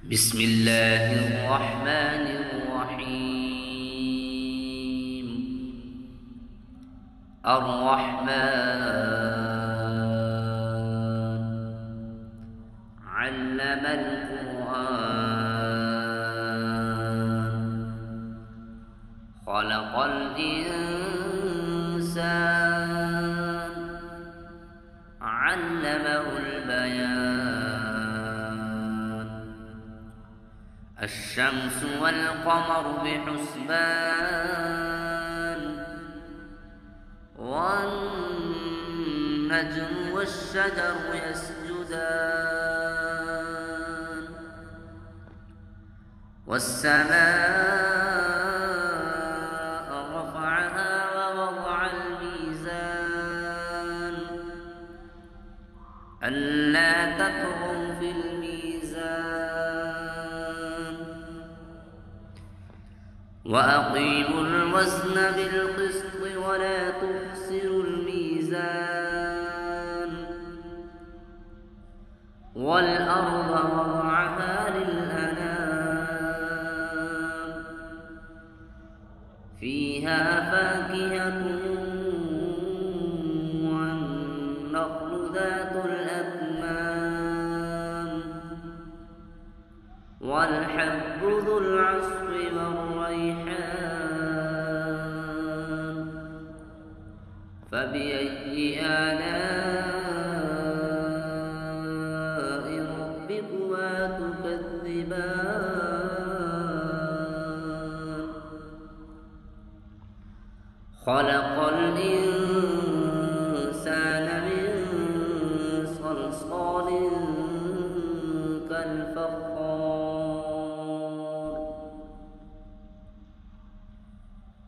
بسم الله الرحمن الرحيم. الرحمن علم القرآن خلق الإنسان علمه البيان. الشمس والقمر بحسبان والنجم والشجر يسجدان والسماء رفعها ووضع الميزان ألا تطغوا في الميزان وأقيموا الوزن بالقسط ولا تخسروا الميزان والأرض وضعها للأنام فيها فاكهة والنخل ذات الأكمام والحب ذو العصف والريحان فبأي آلاء ربكما تكذبان. خلق الإنسان من صلصال كالفخار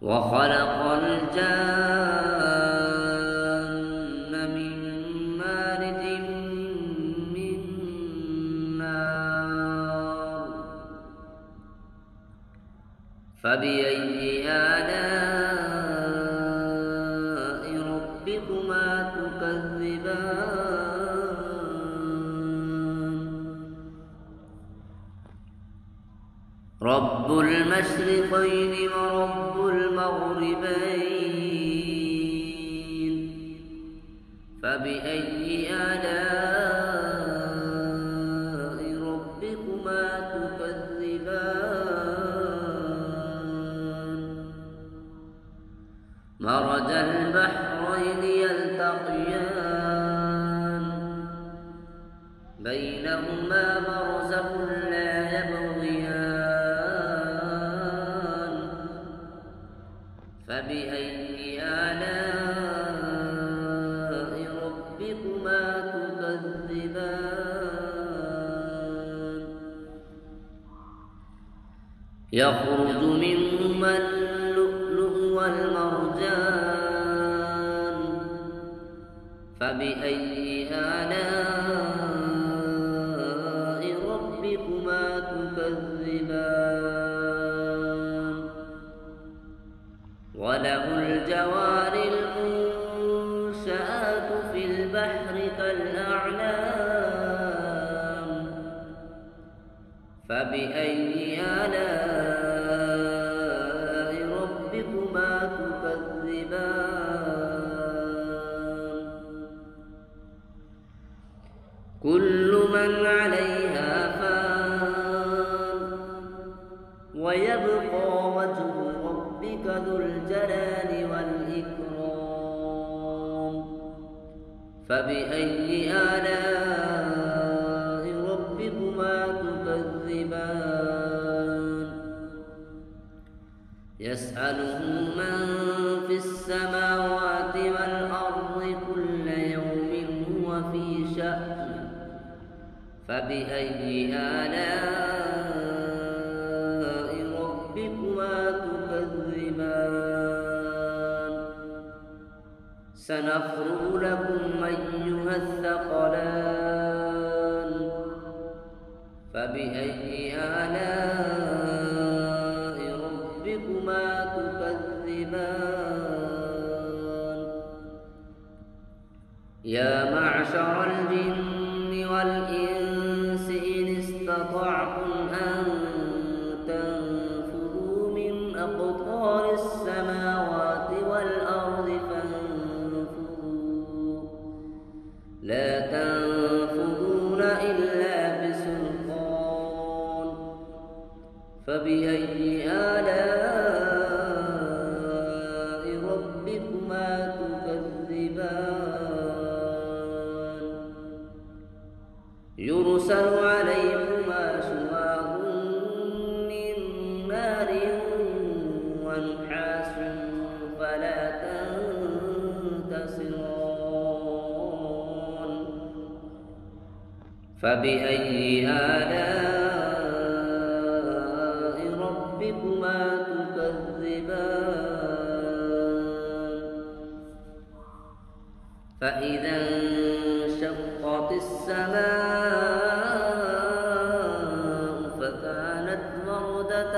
وخلق الجان من مارج من نار فبأي آلاء ربكما تكذبان. رب المشرقين ورب المغربين فبأي آلاء ربكما تكذبان. مرج البحرين يلتقيان بينهما برزخ لا يبغيان فبأي آلاء ربكما تكذبان. يخرج منهما اللؤلؤ والمرجان فبأي آلاء ربكما تكذبان. وله الجوار المنشآت في البحر كالأعلام فبأي آلاء ربكما تكذبان. كل من عليها فان ويبقى وجه ربك ذو الجلال والإكرام فبأي آلاء ربكما تكذبان. يسأله من في السماوات والأرض كل يوم هو في شأن فبأي آلاء ربكما تكذبان. سنفرغ لكم أيها الثقلان فبأي آلاء ربكما تكذبان. يا معشر الجن والإنس إن استطعتم أن تنفذوا من أقطار السماوات والأرض فانفذوا لا تنفذون إلا بسلطان فبأي آلاء ربكما تكذبان يرسل عليكما شواظ من نار ونحاس فلا تنتصران فبأي آلاء ربكما تكذبان فإذا انشقت السماء فكانت وردة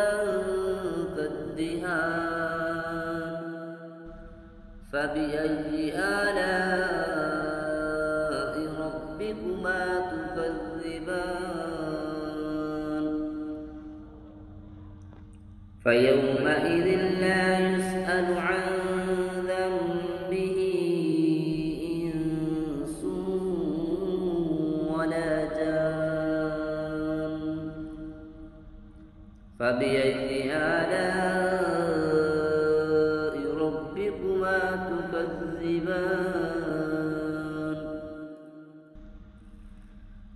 كالدهان فبأي آلاء ربكما تكذبان فيومئذ لا يسأل عن ذنبه إنس ولا جان فبأي آلاء ربكما تكذبان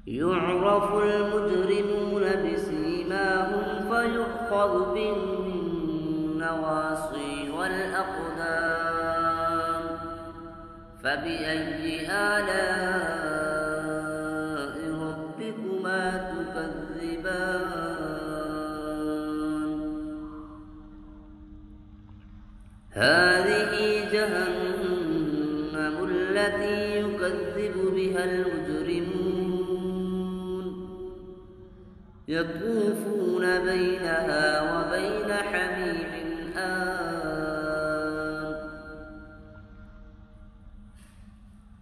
يعرف المجرمون بسيماهم فيؤخذ بالنواصي والأقدام فبأي آلاء ربكما تكذبان هذه جهنم التي يكذب بها المجرمون يطوفون بينها وبين حميم آن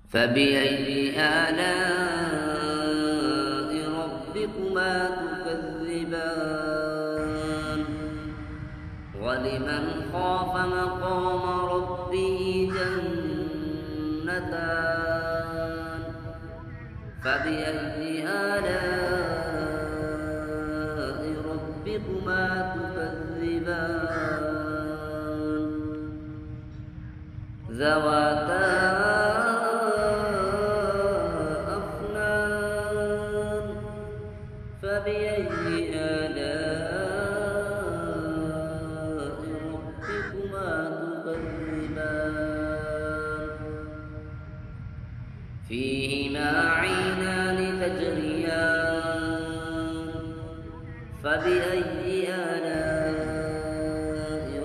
فبأي آلاء ربكما تكذبان ولمن خاف مقام ربه جنتان فبأي آلاء ربكما تكذبان ذواتا أفنان فبأي آلاء ربكما تكذبان فيهما عينان تجريان فبأي آلاء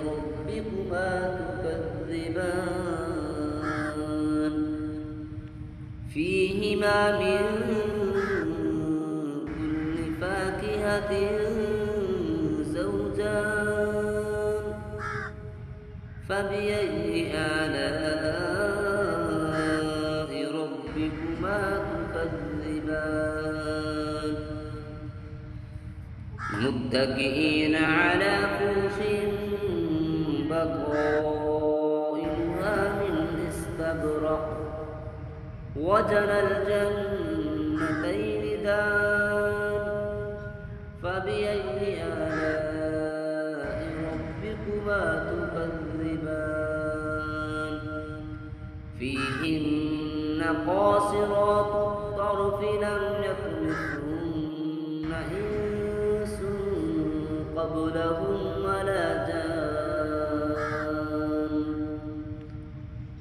ربكما تكذبان فيهما من كل فاكهة زوجان فبأي آلاء ربكما تكذبان متكئين على فرش بطائنها من استبرق وجنى الجنتين دان فبأي آلاء ربكما تكذبان فيهن قاصرات الطرف لم يطمثهن إنس قبلهم ولا جان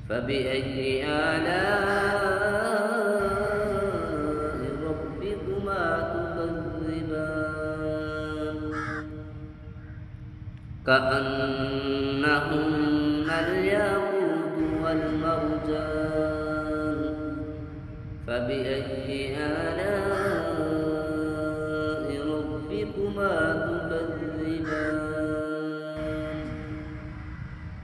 فبأي آلاء ربكما تكذبان كأنهن الياقوت والمرجان فبأي آلاء ربكما تكذبان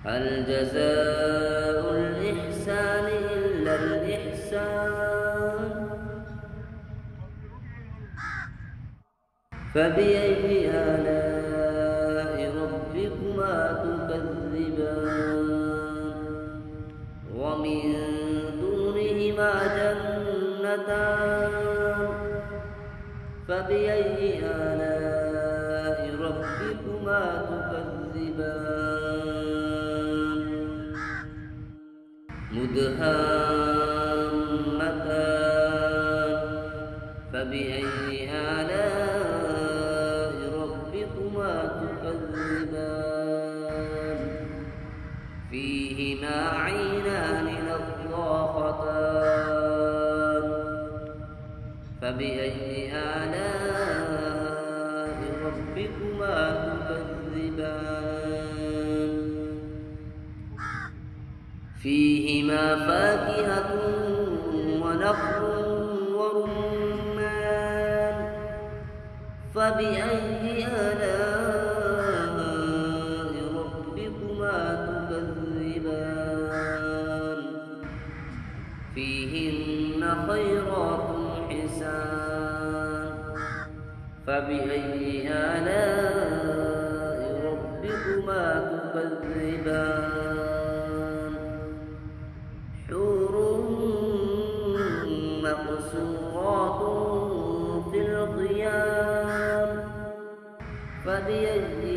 هل جزاء الإحسان إلا الإحسان فبأي آلاء ربكما تكذبان ومن دونهما جنتان فبأي آلاء ربكما تكذبان مدهامتان فبأي آلاء ربكما تكذبان فيهما عينان نضاختان فبأي آلاء ربكما تكذبان فيهما فاكهة ونخل ورمان فبأي آلاء ربكما تكذبان فيهن خيرات حسان فبأي آلاء ربكما تكذبان حور مقصورات في الخيام فبأي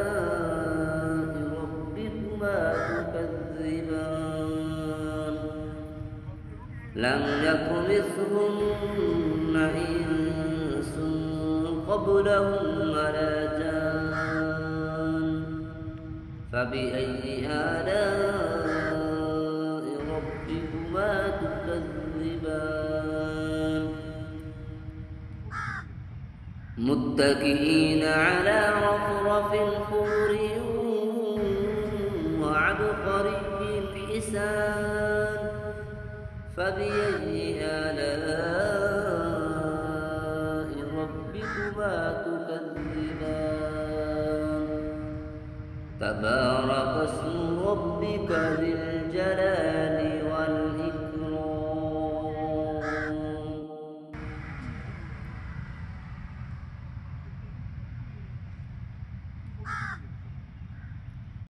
آلاء ربكما تكذبان لم يطمثهن إنس قبلهم ولا جان فبأي آلاء ربكما تكذبان متكئين على رفرف خضر وعبقري حسان فبأي آلاء ربكما تكذبان تبارك اسم ربك ذي